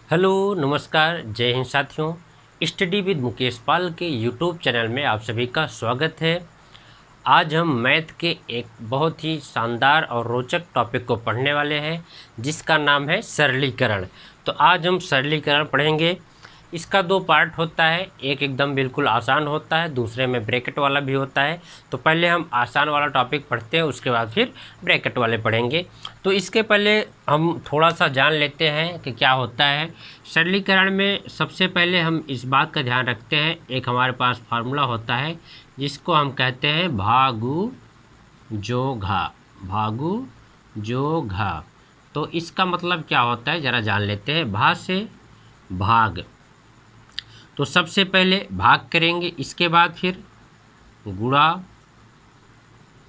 Hello नमस्कार जय हिंद साथियों। स्टडी विद मुकेश पाल के यूट्यूब चैनल में आप सभी का स्वागत है। आज हम मैथ के एक बहुत ही शानदार और रोचक टॉपिक को पढ़ने वाले हैं जिसका नाम है सरलीकरण। तो आज हम सरलीकरण पढ़ेंगे। इसका दो पार्ट होता है, एक एकदम बिल्कुल आसान होता है, दूसरे में ब्रैकेट वाला भी होता है। तो पहले हम आसान वाला टॉपिक पढ़ते हैं, उसके बाद फिर ब्रैकेट वाले पढ़ेंगे। तो इसके पहले हम थोड़ा सा जान लेते हैं कि क्या होता है सरलीकरण में। सबसे पहले हम इस बात का ध्यान रखते हैं, एक हमारे पास फार्मूला होता है जिसको हम कहते हैं भागु जोघा। भागु जोघा। तो इसका मतलब क्या होता है ज़रा जान लेते हैं। भा से भाग, तो सबसे पहले भाग करेंगे, इसके बाद फिर गुणा,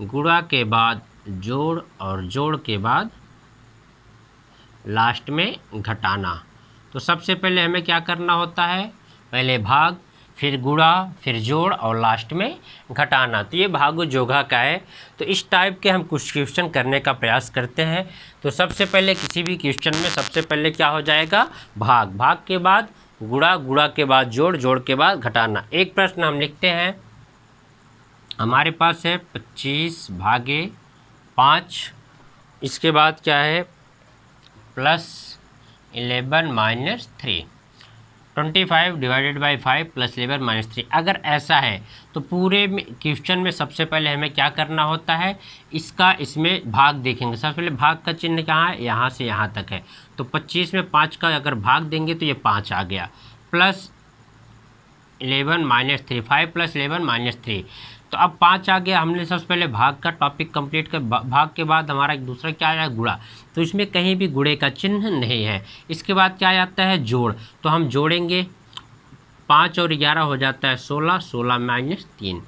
गुणा के बाद जोड़ और जोड़ के बाद लास्ट में घटाना। तो सबसे पहले हमें क्या करना होता है, पहले भाग, फिर गुणा, फिर जोड़ और लास्ट में घटाना। तो ये भागु जोघा का है। तो इस टाइप के हम कुछ क्वेश्चन करने का प्रयास करते हैं। तो सबसे पहले किसी भी क्वेश्चन में सबसे पहले क्या हो जाएगा, भाग, भाग के बाद गुणा, गुणा के बाद जोड़, जोड़ के बाद घटाना। एक प्रश्न हम लिखते हैं, हमारे पास है 25 भागे 5, इसके बाद क्या है plus 11 minus 3, 25 divided by 5 plus 11 minus 3। अगर ऐसा है तो पूरे क्वेश्चन में सबसे पहले हमें क्या करना होता है, इसका इसमें भाग देखेंगे। सबसे पहले भाग का चिन्ह कहाँ है, यहाँ से यहाँ तक है। तो 25 में 5 का अगर भाग देंगे तो ये 5 आ गया, प्लस 11 माइनस 3, 5 प्लस 11 माइनस 3। तो अब 5 आ गया। हमने सबसे पहले भाग का टॉपिक कंप्लीट कर, भाग के बाद हमारा एक दूसरा क्या आया, गुणा। तो इसमें कहीं भी गुणे का चिन्ह नहीं है। इसके बाद क्या आता है, जोड़। तो हम जोड़ेंगे, 5 और 11 हो जाता है 16, 16 माइनस 3।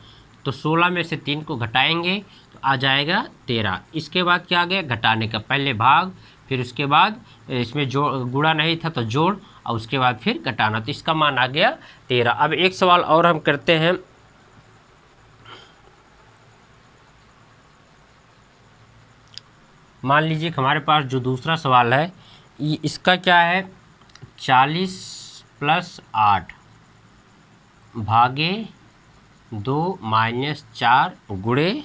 तो 16 में से 3 को घटाएंगे तो आ जाएगा 13। इसके बाद क्या आ गया, घटाने का, पहले भाग, फिर उसके बाद इसमें जोड़, गुणा नहीं था तो जोड़, और उसके बाद फिर घटाना। तो इसका मान आ गया 13। अब एक सवाल और हम करते हैं। मान लीजिए कि हमारे पास जो दूसरा सवाल है इसका क्या है, 40 प्लस 8 भागे 2 माइनस 4 गुणे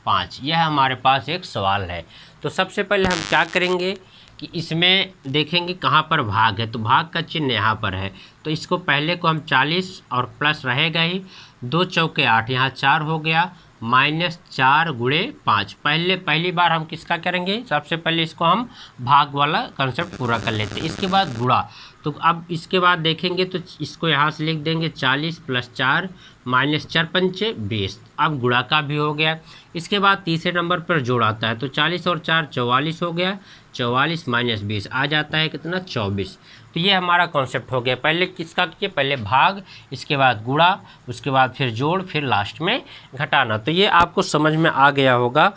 5। यह हमारे पास एक सवाल है। तो सबसे पहले हम क्या करेंगे कि इसमें देखेंगे कहाँ पर भाग है, तो भाग का चिन्ह यहाँ पर है। तो इसको पहले को हम 40 और प्लस रहेगा ही, 2 चौके 8, यहाँ 4 हो गया, माइनस 4 गुणे 5। पहली बार हम किसका करेंगे, सबसे पहले इसको हम भाग वाला कंसेप्ट पूरा कर लेते हैं। इसके बाद गुणा। तो अब इसके बाद देखेंगे तो इसको यहाँ से लिख देंगे, 40 प्लस 4 माइनस 4 पंचे 20। अब गुणा का भी हो गया। इसके बाद तीसरे नंबर पर जोड़ आता है, तो 40 और 4 44 हो गया, 44 माइनस 20 आ जाता है कितना, 24। तो ये हमारा कॉन्सेप्ट हो गया। पहले किसका किए, पहले भाग, इसके बाद गुणा, उसके बाद फिर जोड़, फिर लास्ट में घटाना। तो ये आपको समझ में आ गया होगा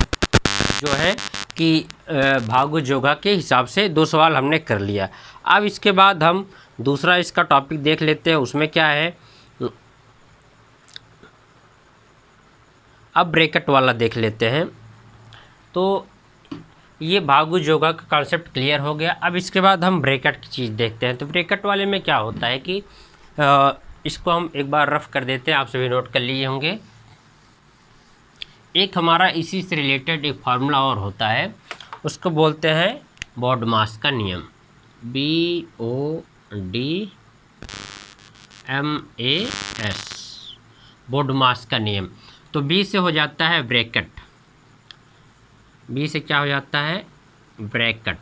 जो है कि भागु जोघा के हिसाब से दो सवाल हमने कर लिया। अब इसके बाद हम दूसरा इसका टॉपिक देख लेते हैं, उसमें क्या है, अब ब्रैकेट वाला देख लेते हैं। तो ये भागु जोघा का कॉन्सेप्ट क्लियर हो गया। अब इसके बाद हम ब्रैकेट की चीज़ देखते हैं। तो ब्रैकेट वाले में क्या होता है कि इसको हम एक बार रफ कर देते हैं, आप सभी नोट कर लिए होंगे। एक हमारा इसी से रिलेटेड एक फार्मूला और होता है, उसको बोलते हैं बॉडमास का नियम, BODMAS, बॉडमास का नियम। तो B से हो जाता है ब्रैकेट, B से क्या हो जाता है, ब्रैकेट,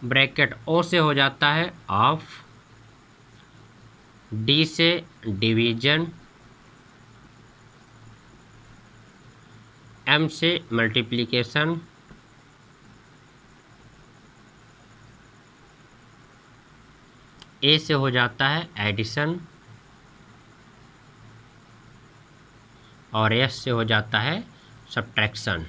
ब्रैकेट। O से हो जाता है ऑफ, D से डिवीजन, M से मल्टीप्लिकेशन, A से हो जाता है एडिशन, और S से हो जाता है सब्ट्रैक्शन।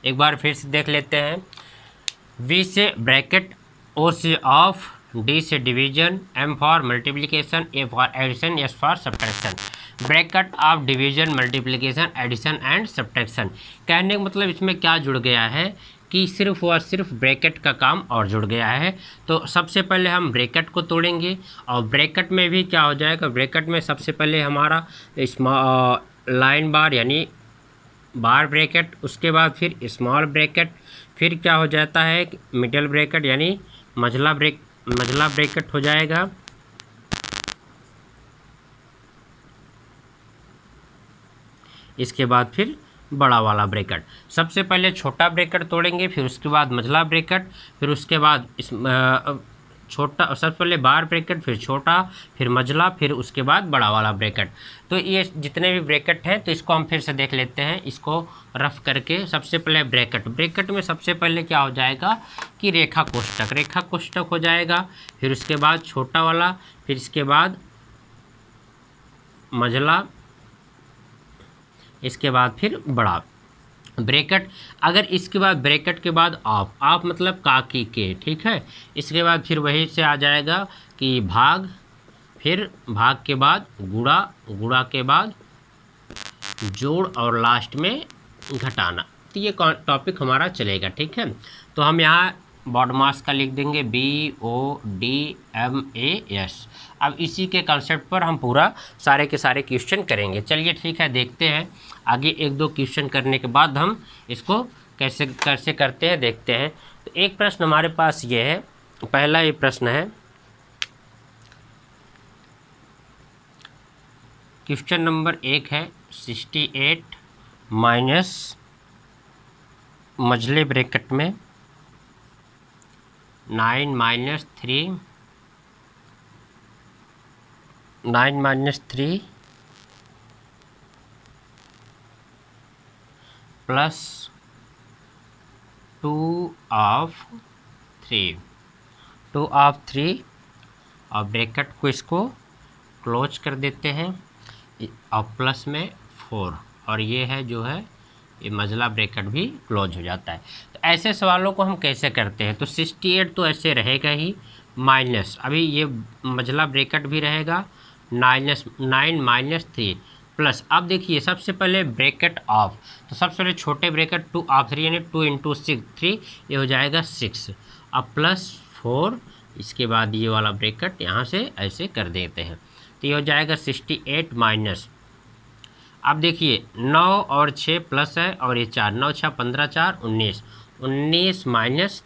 एक बार फिर से देख लेते हैं। V से ब्रैकेट, O से ऑफ, D से division, M for multiplication, A for addition, S for subtraction. Bracket of division, multiplication, addition and subtraction. कहने का मतलब इसमें क्या जुड़ गया है कि सिर्फ और सिर्फ ब्रैकेट का काम और जुड़ गया है। तो सबसे पहले हम ब्रैकेट को तोड़ेंगे और ब्रैकेट में भी क्या हो जाएगा, ब्रैकेट में सबसे पहले हमारा लाइन बार यानी बार ब्रैकेट, उसके बाद फिर स्मॉल ब्रैकेट, फिर क्या हो जाता है मिडल ब्रैकेट यानी मझला ब्रैकेट हो जाएगा। इसके बाद फिर बड़ा वाला ब्रैकेट। सबसे पहले छोटा ब्रैकेट तोड़ेंगे, फिर उसके बाद मझला ब्रैकेट, फिर उसके बाद इस छोटा, सबसे पहले बार ब्रैकेट, फिर छोटा, फिर मझला, फिर उसके बाद बड़ा वाला ब्रैकेट। तो ये जितने भी ब्रैकेट हैं तो इसको हम फिर से देख लेते हैं, इसको रफ करके। सबसे पहले ब्रैकेट में सबसे पहले क्या हो जाएगा कि रेखा कोष्ठक हो जाएगा, फिर उसके बाद छोटा वाला, फिर इसके बाद मझला, इसके बाद फिर बड़ा ब्रैकेट। अगर इसके बाद ब्रैकेट के बाद ऑफ मतलब काकी के, ठीक है। इसके बाद फिर वही से आ जाएगा कि भाग, फिर भाग के बाद गुणा के बाद जोड़ और लास्ट में घटाना। तो ये टॉपिक हमारा चलेगा, ठीक है। तो हम यहाँ बॉडमास का लिख देंगे BODMAS। अब इसी के कंसेप्ट पर हम पूरा सारे के सारे क्वेश्चन करेंगे। चलिए ठीक है, देखते हैं आगे। एक दो क्वेश्चन करने के बाद हम इसको कैसे करते हैं देखते हैं। तो एक प्रश्न हमारे पास ये है, पहला ये प्रश्न है, क्वेश्चन नंबर 1 है 68 माइनस मझले ब्रैकेट में 9 माइनस 3 प्लस 2 ऑफ 3 और ब्रैकेट को इसको क्लोज कर देते हैं और प्लस में 4, और ये है जो है ये मझला ब्रैकेट भी क्लोज हो जाता है। तो ऐसे सवालों को हम कैसे करते हैं, तो 68 तो ऐसे रहेगा ही, माइनस अभी ये मझला ब्रैकेट भी रहेगा, 9 माइनस 3 प्लस। अब देखिए सबसे पहले ब्रैकेट ऑफ, तो सबसे पहले छोटे ब्रैकेट 2 ऑफ 3 यानी 2 × 6 3, ये हो जाएगा 6। अब प्लस 4, इसके बाद ये वाला ब्रैकेट यहाँ से ऐसे कर देते हैं, तो ये हो जाएगा 68 माइनस। अब देखिए 9 और 6 प्लस है और ये 4, 9 6 15 4 19, 19 माइनस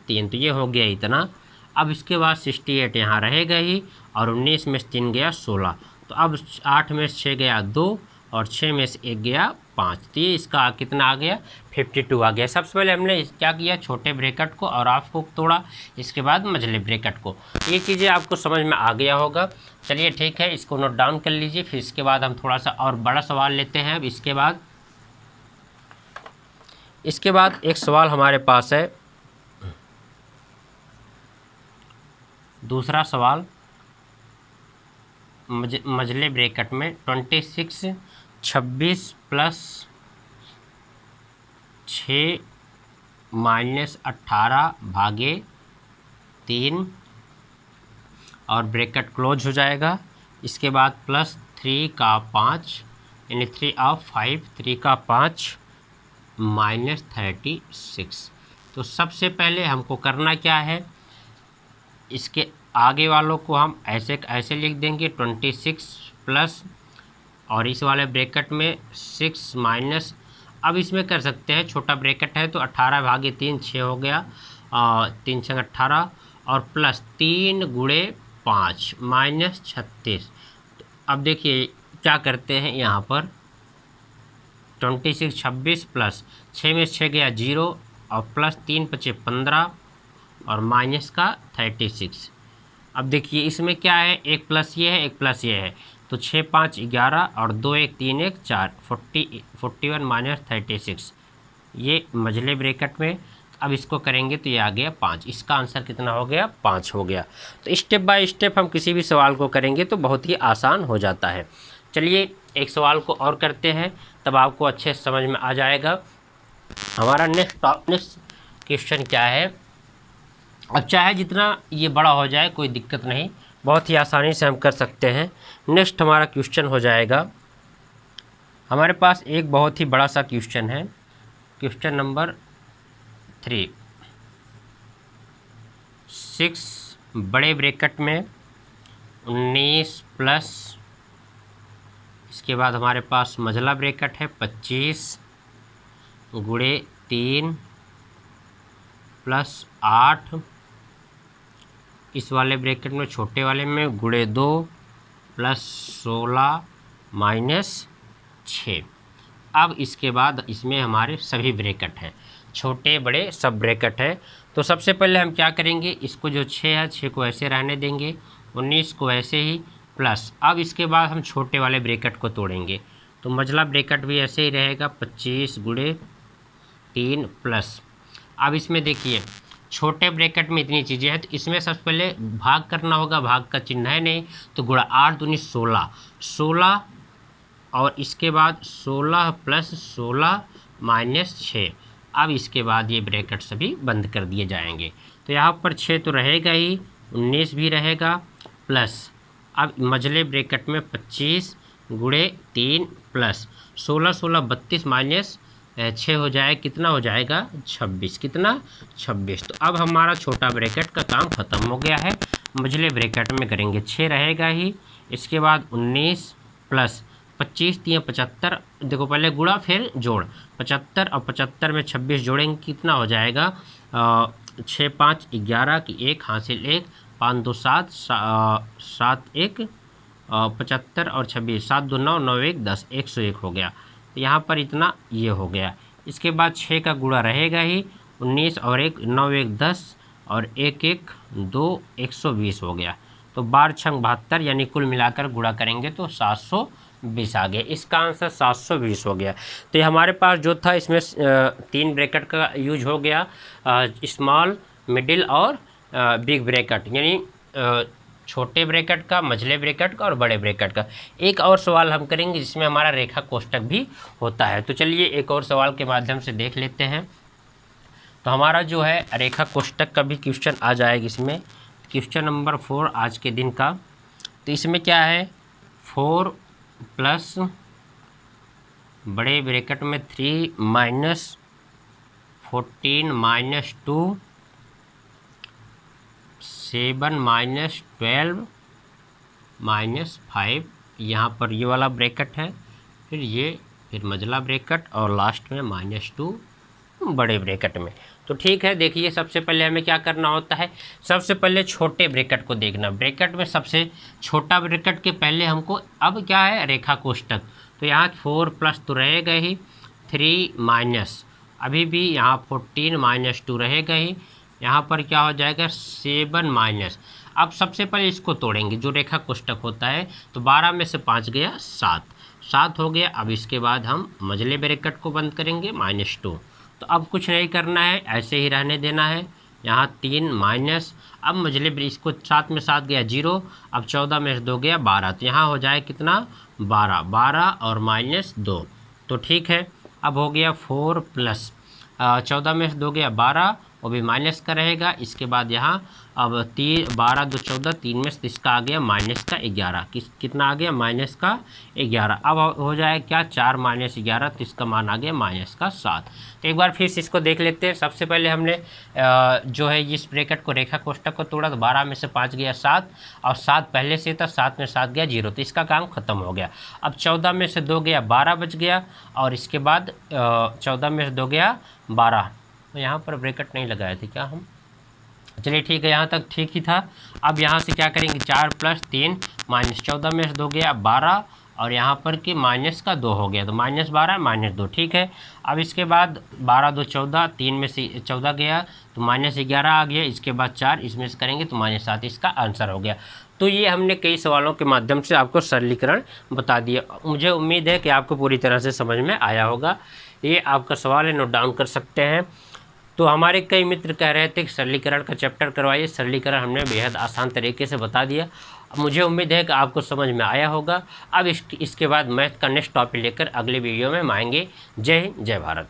3, तो ये हो गया इतना। अब इसके बाद 68 यहाँ रहेगा ही और 19 में से 3 गया 16, तो अब 8 में से 6 गया 2 और 6 में से 1 गया 5, तो ये इसका कितना आ गया 52 आ गया। सबसे पहले हमने क्या किया, छोटे ब्रैकेट को और ऑफ को तोड़ा, इसके बाद मझले ब्रैकेट को। ये चीज़ें आपको समझ में आ गया होगा। चलिए ठीक है, इसको नोट डाउन कर लीजिए। फिर इसके बाद हम थोड़ा सा और बड़ा सवाल लेते हैं। अब इसके बाद एक सवाल हमारे पास है, दूसरा सवाल मझले ब्रैकेट में 26 प्लस 6 माइनस 18 भागे 3 और ब्रैकेट क्लोज हो जाएगा। इसके बाद प्लस 3 का 5 यानी 3 ऑफ 5, 3 का 5 माइनस 36। तो सबसे पहले हमको करना क्या है, इसके आगे वालों को हम ऐसे लिख देंगे 26 प्लस और इस वाले ब्रैकेट में 6 माइनस। अब इसमें कर सकते हैं, छोटा ब्रैकेट है तो 18 भागे 3 6 हो गया, 3 6 18 और प्लस 3 × 5 माइनस 36। अब देखिए क्या करते हैं, यहाँ पर 26 26 प्लस 6 में 6 गया 0 और प्लस 3 × 5 15 और माइनस का 36। अब देखिए इसमें क्या है, एक प्लस ये है एक प्लस ये है, तो 6 5 11 और 2 1 3 1 4 41 माइनस 36, ये मझले ब्रैकेट में। अब इसको करेंगे तो ये आ गया 5, इसका आंसर कितना हो गया 5 हो गया। तो स्टेप बाय स्टेप हम किसी भी सवाल को करेंगे तो बहुत ही आसान हो जाता है। चलिए एक सवाल को और करते हैं, तब आपको अच्छे से समझ में आ जाएगा। हमारा नेक्स्ट क्वेश्चन क्या है, अब चाहे जितना ये बड़ा हो जाए कोई दिक्कत नहीं, बहुत ही आसानी से हम कर सकते हैं। नेक्स्ट हमारा क्वेश्चन हो जाएगा, हमारे पास एक बहुत ही बड़ा सा क्वेश्चन है, क्वेश्चन नंबर 3। 6 बड़े ब्रैकेट में 19 प्लस, इसके बाद हमारे पास मझला ब्रैकेट है 25 गुणे 3 प्लस 8, इस वाले ब्रैकेट में छोटे वाले में गुणे 2 प्लस 16 माइनस 6। अब इसके बाद इसमें हमारे सभी ब्रैकेट हैं, छोटे बड़े सब ब्रैकेट है। तो सबसे पहले हम क्या करेंगे, इसको जो 6 है 6 को ऐसे रहने देंगे, 19 को ऐसे ही प्लस। अब इसके बाद हम छोटे वाले ब्रैकेट को तोड़ेंगे, तो मझला ब्रैकेट भी ऐसे ही रहेगा 25 गुणे 3 प्लस। अब इसमें देखिए छोटे ब्रैकेट में इतनी चीज़ें हैं, तो इसमें सबसे पहले भाग करना होगा, भाग का चिन्ह है नहीं, तो गुणा 8 दूनी 16, 16 और इसके बाद 16 प्लस 16 माइनस 6। अब इसके बाद ये ब्रैकेट सभी बंद कर दिए जाएंगे। तो यहाँ पर 6 तो रहेगा ही, 19 भी रहेगा प्लस। अब मझले ब्रैकेट में 25 गुणे 3 प्लस 16 16 32 माइनस 6 हो जाए, कितना हो जाएगा 26, कितना 26। तो अब हमारा छोटा ब्रैकेट का काम ख़त्म हो गया है। मझले ब्रैकेट में करेंगे 6 रहेगा ही, इसके बाद 19 प्लस 25 3 75, देखो पहले गुणा फिर जोड़, 75 और 75 में 26 जोड़ेंगे, कितना हो जाएगा 6 5 11 की 1 हासिल 1, 5 2 7 7 1 75 और 26 7 2 9 9 1 10, 101 हो गया। तो यहाँ पर इतना ये हो गया। इसके बाद 6 का गुणा रहेगा ही, 19 और 1 9 1 10 और 1 1 2 120 हो गया। तो 12 6 72, यानी कुल मिलाकर गुणा करेंगे तो 720 आ गया। इसका आंसर 720 हो गया। तो ये हमारे पास जो था इसमें 3 ब्रैकेट का यूज हो गया, स्मॉल, मिडिल और बिग ब्रैकेट, यानी छोटे ब्रैकेट का, मझले ब्रैकेट का और बड़े ब्रैकेट का। एक और सवाल हम करेंगे जिसमें हमारा रेखा कोष्ठक भी होता है। तो चलिए एक और सवाल के माध्यम से देख लेते हैं। तो हमारा जो है रेखा कोष्ठक का भी क्वेश्चन आ जाएगा इसमें, क्वेश्चन नंबर 4 आज के दिन का। तो इसमें क्या है, 4 प्लस बड़े ब्रैकेट में 3 माइनस 14 माइनस 2 7 माइनस 12 माइनस 5, यहाँ पर ये वाला ब्रैकेट है, फिर ये, फिर मझला ब्रैकेट और लास्ट में -2 बड़े ब्रैकेट में। तो ठीक है, देखिए सबसे पहले हमें क्या करना होता है, सबसे पहले छोटे ब्रैकेट को देखना। ब्रैकेट में सबसे छोटा ब्रैकेट के पहले हमको अब क्या है, रेखा कोष्ठक। तो यहाँ 4 प्लस तो रहेगा ही, 3 माइनस अभी भी यहाँ 14 माइनस 2 रहेगा ही, यहाँ पर क्या हो जाएगा 7 माइनस। अब सबसे पहले इसको तोड़ेंगे जो रेखा कोष्ठक होता है, तो 12 में से 5 गया 7, 7 हो गया। अब इसके बाद हम मझले ब्रैकेट को बंद करेंगे -2। तो अब कुछ नहीं करना है, ऐसे ही रहने देना है। यहाँ 3 माइनस, अब मझले इसको 7 में 7 गया 0, अब 14 में से 2 गया 12, तो यहाँ हो जाए कितना 12, 12 और -2। तो ठीक है, अब हो गया 4 प्लस 14 में से 2 गया 12, वो भी माइनस का रहेगा। इसके बाद यहाँ अब 12 2 14, 3 में से इसका आ गया माइनस का 11, कितना आ गया माइनस का 11। अब हो जाए क्या 4 माइनस 11, तो इसका मान आ गया माइनस का 7। तो एक बार फिर से इसको देख लेते हैं। सबसे पहले हमने जो है इस ब्रैकेट को रेखा कोष्ठक को तोड़ा, तो 12 में से 5 गया 7 और 7 पहले से था, 7 में 7 गया 0, तो इसका काम खत्म हो गया। अब 14 में से 2 गया 12 बच गया, और इसके बाद 14 में से 2 गया 12। तो यहाँ पर ब्रैकेट नहीं लगाए थे क्या हम, चलिए ठीक है, यहाँ तक ठीक ही था। अब यहाँ से क्या करेंगे 4 प्लस 3 माइनस 14 में से 2 गया 12, और यहाँ पर कि माइनस का 2 हो गया, तो -12 -2, ठीक है। अब इसके बाद 12 2 14, 3 में से 14 गया तो -11 आ गया, इसके बाद 4 इसमें से करेंगे तो -7, इसका आंसर हो गया। तो ये हमने कई सवालों के माध्यम से आपको सरलीकरण बता दिया। मुझे उम्मीद है कि आपको पूरी तरह से समझ में आया होगा। ये आपका सवाल है, नोट डाउन कर सकते हैं। तो हमारे कई मित्र कह रहे थे कि सरलीकरण का चैप्टर करवाइए, सरलीकरण हमने बेहद आसान तरीके से बता दिया। मुझे उम्मीद है कि आपको समझ में आया होगा। अब इसके बाद मैथ का नेक्स्ट टॉपिक लेकर अगले वीडियो में हम आएंगे। जय हिंद, जय भारत।